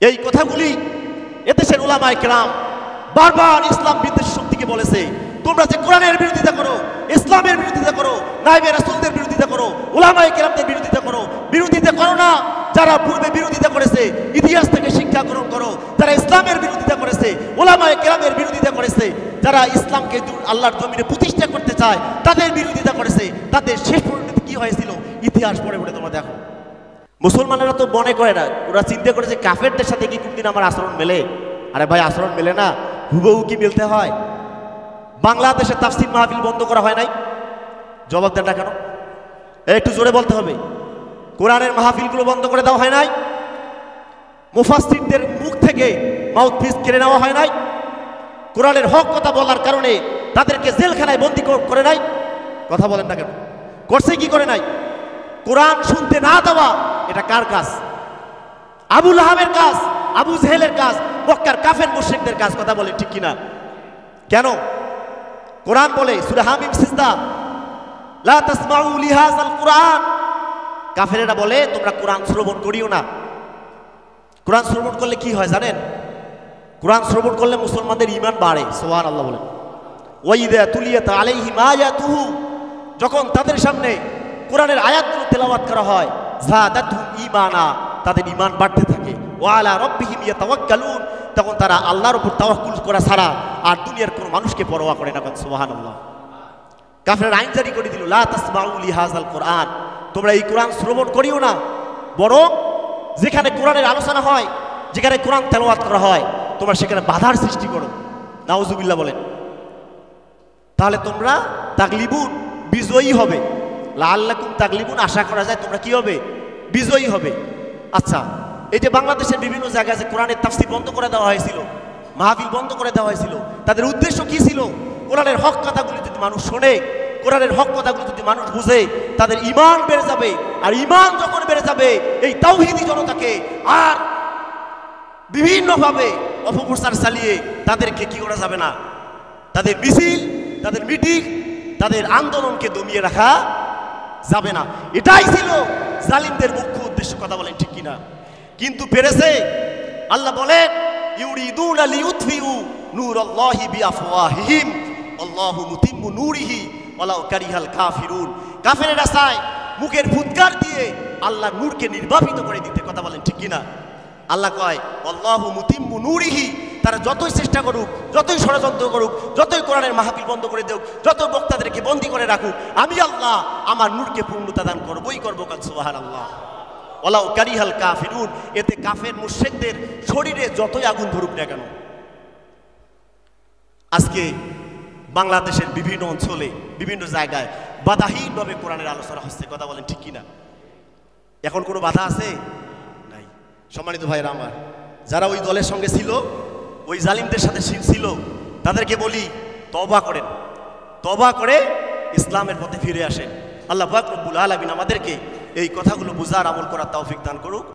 এই কথাগুলি এদেশের উলামায়ে কেরাম বারবার ইসলাম বিদ্বেষী শক্তিকে বলেছে, তোমরা যে কোরআনের বিরোধিতা করো, ইসলামের বিরোধিতা করো, নায়েবে রাসূলদের বিরোধিতা করো, উলামায়ে কেরামদের বিরোধিতা করো না। যারা পূর্বে বিরোধিতা করেছে ইতিহাস থেকে শিক্ষা গ্রহণ করো, যারা ইসলামের বিরোধিতা করেছে, উলামায়ে কেরামের বিরোধিতা করেছে, যারা ইসলামকে আল্লাহর জমিনে প্রতিষ্ঠা করতে চায় তাদের বিরোধিতা করেছে, তাদের শেষ পরিণতি কি হয়েছিল ইতিহাস পড়ে পড়ে তোমরা দেখো। মুসলমানেরা তো মনে করে না, ওরা চিন্তা করে যে কাফেরদের সাথে কি কোনদিন আমার আচরণ মেলে? আরে ভাই, আচরণ মেলে না, হুবহু কি মিলতে হয়? বাংলাদেশে তাফসীর মাহফিল বন্ধ করা হয় নাই? জবাব দেন না কেন? একটু জোরে বলতে হবে। কোরআনের মাহফিলগুলো বন্ধ করে দেওয়া হয় নাই? মুফাসসিরদের মুখ থেকে মাউথপিস কেড়ে নেওয়া হয় নাই? কোরআনের হক কথা বলার কারণে তাদেরকে জেলখানায় বন্দী করে নাই? কথা বলেন না কেন? করছে কি করে নাই? কোরআন শুনতে না দেওয়া এটা কার কাজ? আবু লাহাবের কাজ, আবু জেহেলের কাজ, মক্কার কাফের মুশরিকদের কাজ। কথা বলেন ঠিক কিনা? কেন? কোরআন বলে সূরা হামিম সিজদা, লা তাসমাউ লিহাযাল কুরআন, কাফেরেরা বলে তোমরা কোরআন শ্রবণ করিও না। কোরআন শ্রবণ করলে কি হয় জানেন? কোরআন শ্রবণ করলে মুসলমানদের ঈমান বাড়ে। সুবহানাল্লাহ বলেন। ওয়া ইযা তুলিয়াত আলাইহিম আয়াতুহু, যখন তাদের সামনে কোরআনের আয়াতগুলো তেলাওয়াত করা হয়, যাদাতুহুম ঈমানা, তাদের ঈমান বাড়তে থাকে। ওয়া আলা রাব্বিহিম ইয়াতাওয়াক্কালুন, তখন তারা আল্লাহর উপর তাওয়াক্কুল করা ছাড়া আর দুনিয়ার কোনো মানুষকে পরোয়া করে না। সুবহানাল্লাহ। কাফেররা আইন জারি করে দিল, লা তাসমাউ লিহাযাল কুরআন, তোমরা এই কোরআন শ্রবণ করিও না, বরং যেখানে কোরআনের আলোচনা হয়, যেখানে কোরআন তেলাওয়াত করা হয়, তোমরা সেখানে বাধার সৃষ্টি করো। নাউজুবিল্লাহ বলেন। তাহলে তোমরা তাগলিবুন, বিজয়ী হবে। লাআল্লাকুম তাগলিবুন, আশা করা যায় তোমরা কি হবে? বিজয়ী হবে। আচ্ছা, এই যে বাংলাদেশের বিভিন্ন জায়গায় যে কোরআনের তাফসীর বন্ধ করে দেওয়া হয়েছিল, মাহফিল বন্ধ করে দেওয়া হয়েছিল, তাদের উদ্দেশ্য কি ছিল? কোরআনের হক কথাগুলি যদি মানুষ শোনে, কোরআনের হক কথাগুলি যদি মানুষ বুঝে, তাদের ঈমান বেড়ে যাবে। আর ঈমান যখন বেড়ে যাবে, এই তাওহীদি জনতাকে আর বিভিন্নভাবে অপপ্রচার চালিয়ে তাদেরকে কি করা যাবে না, তাদের মিছিল, তাদের মিটিং, তাদের আন্দোলনকে দমিয়ে রাখা যাবে না। এটাই ছিল জালিমদের মুখ্য উদ্দেশ্য। কথা বলেন ঠিক কিনা? কিন্তু পেরেছে। আল্লাহ বলেন, ইউরিদুনা লিইউতফিউ নূরাল্লাহি বিআফওয়াহিহিম আল্লাহু মুতিম্মু নূরিহি ওয়ালাউ কারিহাল কাফিরুন, কাফেরেরা চায় মুখের ফুৎকার দিয়ে আল্লাহর নূরকে নির্বাপিত করে দিতে। কথা বলেন ঠিক কিনা? আল্লাহ কয় আল্লাহু মুতিম্মু নূরিহি, তারা যতই চেষ্টা করুক, যতই ষড়যন্ত্র করুক, যতই কোরআনের মাহফিল বন্ধ করে দেউক, যত বক্তাদেরকে বন্দী করে রাখুক, আমি আল্লাহ আমার নূরকে পূর্ণতা দান করবই করব। সুবহানাল্লাহ। ওয়ালাউ কারিহাল কাফিরুন, এতে কাফের মুশরিকদের শরীরে যতই আগুন ধরুক না কেন। আজকে বাংলাদেশের বিভিন্ন অঞ্চলে, বিভিন্ন জায়গায় বাধাহীনভাবে কোরআনের আলোচনা হচ্ছে। কথা বলেন ঠিক কিনা? এখন কোনো বাধা আছে? নাই। সম্মানিত ভাইরা আমার, যারা ওই দলের সঙ্গে ছিল, ওই জালিমদের সাথে ছিল, তাদেরকে বলি তওবা করেন, তওবা করে ইসলামের পথে ফিরে আসেন। আল্লাহ পাক রব্বুল আলামিন আমাদেরকে এই কথাগুলো বুঝার, আমল করার তৌফিক দান করুক।